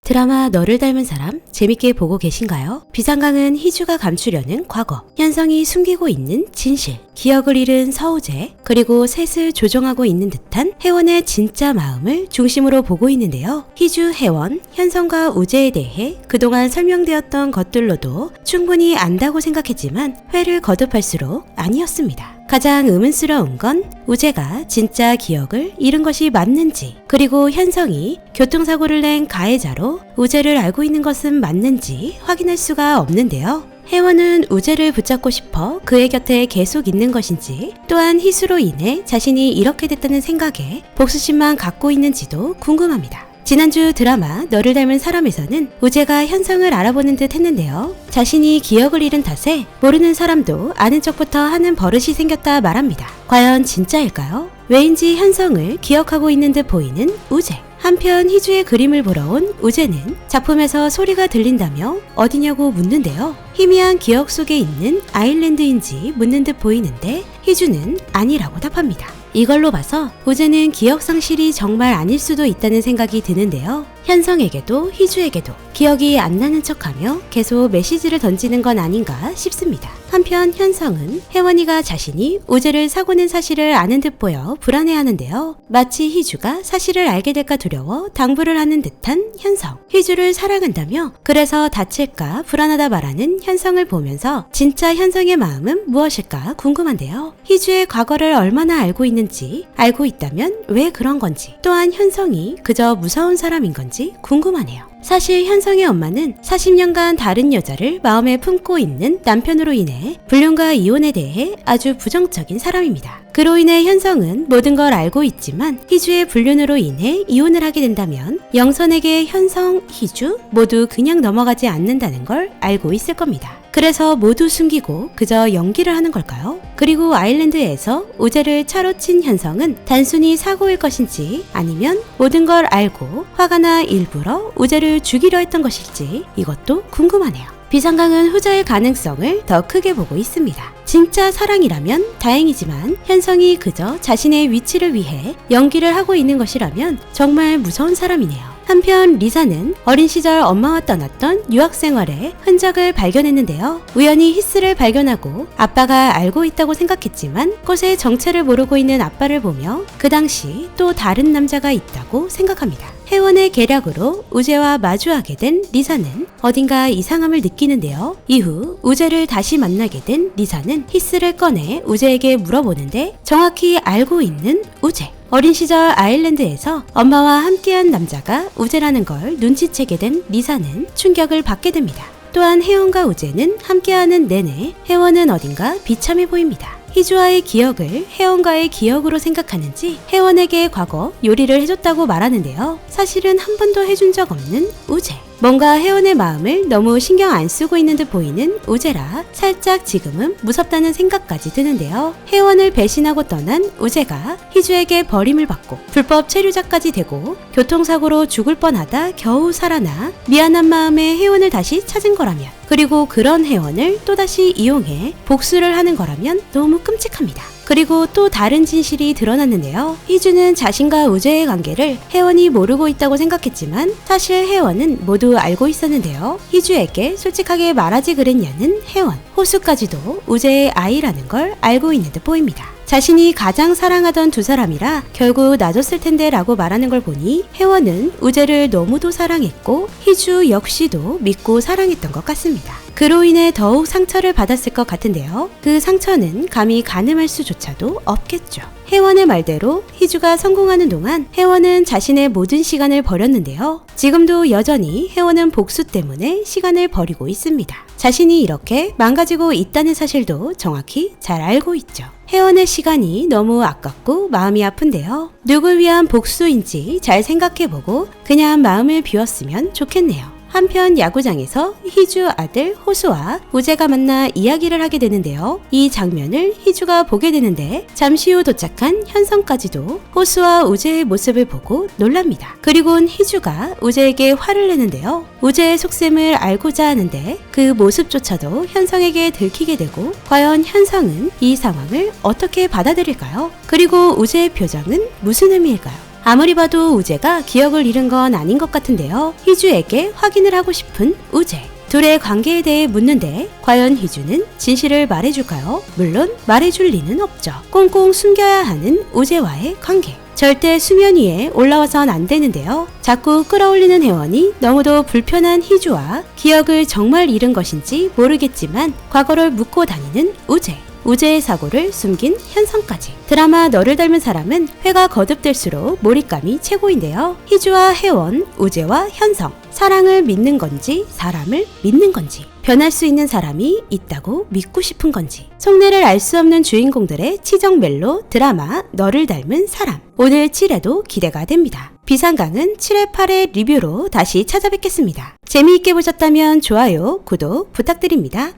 드라마 너를 닮은 사람 재밌게 보고 계신가요? 비상강은 희주가 감추려는 과거, 현성이 숨기고 있는 진실, 기억을 잃은 서우재, 그리고 셋을 조종하고 있는 듯한 혜원의 진짜 마음을 중심으로 보고 있는데요. 희주, 혜원, 현성과 우재에 대해 그동안 설명되었던 것들로도 충분히 안다고 생각했지만 회를 거듭할수록 아니었습니다. 가장 의문스러운 건 우재가 진짜 기억을 잃은 것이 맞는지, 그리고 현성이 교통사고를 낸 가해자로 우재를 알고 있는 것은 맞는지 확인할 수가 없는데요. 혜원은 우재를 붙잡고 싶어 그의 곁에 계속 있는 것인지, 또한 희수로 인해 자신이 이렇게 됐다는 생각에 복수심만 갖고 있는지도 궁금합니다. 지난주 드라마 너를 닮은 사람에서는 우재가 현성을 알아보는 듯 했는데요. 자신이 기억을 잃은 탓에 모르는 사람도 아는 척부터 하는 버릇이 생겼다 말합니다. 과연 진짜일까요? 왜인지 현성을 기억하고 있는 듯 보이는 우재. 한편 희주의 그림을 보러 온 우재는 작품에서 소리가 들린다며 어디냐고 묻는데요. 희미한 기억 속에 있는 아일랜드인지 묻는 듯 보이는데 희주는 아니라고 답합니다. 이걸로 봐서 우재는 기억 상실이 정말 아닐 수도 있다는 생각이 드는데요. 현성에게도 희주에게도 기억이 안 나는 척하며 계속 메시지를 던지는 건 아닌가 싶습니다. 한편 현성은 혜원이가 자신이 우재를 사고 낸 사실을 아는 듯 보여 불안해하는데요. 마치 희주가 사실을 알게 될까 두려워 당부를 하는 듯한 현성. 희주를 사랑한다며 그래서 다칠까 불안하다 말하는 현성을 보면서 진짜 현성의 마음은 무엇일까 궁금한데요. 희주의 과거를 얼마나 알고 있는지, 알고 있다면 왜 그런 건지, 또한 현성이 그저 무서운 사람인 건지 궁금하네요. 사실 현성의 엄마는 40년간 다른 여자를 마음에 품고 있는 남편으로 인해 불륜과 이혼에 대해 아주 부정적인 사람입니다. 그로 인해 현성은 모든 걸 알고 있지만 희주의 불륜으로 인해 이혼을 하게 된다면 영선에게 현성, 희주 모두 그냥 넘어가지 않는다는 걸 알고 있을 겁니다. 그래서 모두 숨기고 그저 연기를 하는 걸까요? 그리고 아일랜드에서 우재를 차로 친 현성은 단순히 사고일 것인지, 아니면 모든 걸 알고 화가 나 일부러 우재를 죽이려 했던 것일지, 이것도 궁금하네요. 비상강은 후자의 가능성을 더 크게 보고 있습니다. 진짜 사랑이라면 다행이지만 현성이 그저 자신의 위치를 위해 연기를 하고 있는 것이라면 정말 무서운 사람이네요. 한편 리사는 어린 시절 엄마와 떠났던 유학 생활의 흔적을 발견했는데요. 우연히 히스를 발견하고 아빠가 알고 있다고 생각했지만 꽃의 정체를 모르고 있는 아빠를 보며 그 당시 또 다른 남자가 있다고 생각합니다. 혜원의 계략으로 우재와 마주하게 된 리사는 어딘가 이상함을 느끼는데요. 이후 우재를 다시 만나게 된 리사는 히스를 꺼내 우재에게 물어보는데 정확히 알고 있는 우재. 어린 시절 아일랜드에서 엄마와 함께한 남자가 우재라는 걸 눈치채게 된 리사는 충격을 받게 됩니다. 또한 혜원과 우재는 함께하는 내내 혜원은 어딘가 비참해 보입니다. 희주와의 기억을 혜원과의 기억으로 생각하는지 혜원에게 과거 요리를 해줬다고 말하는데요. 사실은 한 번도 해준 적 없는 우재. 뭔가 혜원의 마음을 너무 신경 안 쓰고 있는 듯 보이는 우재라 살짝 지금은 무섭다는 생각까지 드는데요. 혜원을 배신하고 떠난 우재가 희주에게 버림을 받고 불법 체류자까지 되고 교통사고로 죽을 뻔하다 겨우 살아나 미안한 마음에 혜원을 다시 찾은 거라면, 그리고 그런 혜원을 또다시 이용해 복수를 하는 거라면 너무 끔찍합니다. 그리고 또 다른 진실이 드러났는데요. 희주는 자신과 우재의 관계를 혜원이 모르고 있다고 생각했지만 사실 혜원은 모두 알고 있었는데요. 희주에게 솔직하게 말하지 그랬냐는 혜원. 호수까지도 우재의 아이라는 걸 알고 있는 듯 보입니다. 자신이 가장 사랑하던 두 사람이라 결국 놔줬을 텐데 라고 말하는 걸 보니 혜원은 우재를 너무도 사랑했고 희주 역시도 믿고 사랑했던 것 같습니다. 그로 인해 더욱 상처를 받았을 것 같은데요. 그 상처는 감히 가늠할 수조차도 없겠죠. 혜원의 말대로 희주가 성공하는 동안 혜원은 자신의 모든 시간을 버렸는데요. 지금도 여전히 혜원은 복수 때문에 시간을 버리고 있습니다. 자신이 이렇게 망가지고 있다는 사실도 정확히 잘 알고 있죠. 혜원의 시간이 너무 아깝고 마음이 아픈데요. 누굴 위한 복수인지 잘 생각해보고 그냥 마음을 비웠으면 좋겠네요. 한편 야구장에서 희주 아들 호수와 우재가 만나 이야기를 하게 되는데요. 이 장면을 희주가 보게 되는데 잠시 후 도착한 현성까지도 호수와 우재의 모습을 보고 놀랍니다. 그리고는 희주가 우재에게 화를 내는데요. 우재의 속셈을 알고자 하는데 그 모습조차도 현성에게 들키게 되고 과연 현성은 이 상황을 어떻게 받아들일까요? 그리고 우재의 표정은 무슨 의미일까요? 아무리 봐도 우재가 기억을 잃은 건 아닌 것 같은데요. 희주에게 확인을 하고 싶은 우재. 둘의 관계에 대해 묻는데 과연 희주는 진실을 말해줄까요? 물론 말해줄 리는 없죠. 꽁꽁 숨겨야 하는 우재와의 관계. 절대 수면 위에 올라와선 안 되는데요. 자꾸 끌어올리는 혜원이 너무도 불편한 희주와 기억을 정말 잃은 것인지 모르겠지만 과거를 묻고 다니는 우재. 우재의 사고를 숨긴 현성까지. 드라마 너를 닮은 사람은 회가 거듭될수록 몰입감이 최고인데요. 희주와 혜원, 우재와 현성. 사랑을 믿는 건지 사람을 믿는 건지, 변할 수 있는 사람이 있다고 믿고 싶은 건지, 속내를 알 수 없는 주인공들의 치정 멜로 드라마 너를 닮은 사람. 오늘 7회도 기대가 됩니다. 비상강은 7회 8회 리뷰로 다시 찾아뵙겠습니다. 재미있게 보셨다면 좋아요, 구독 부탁드립니다.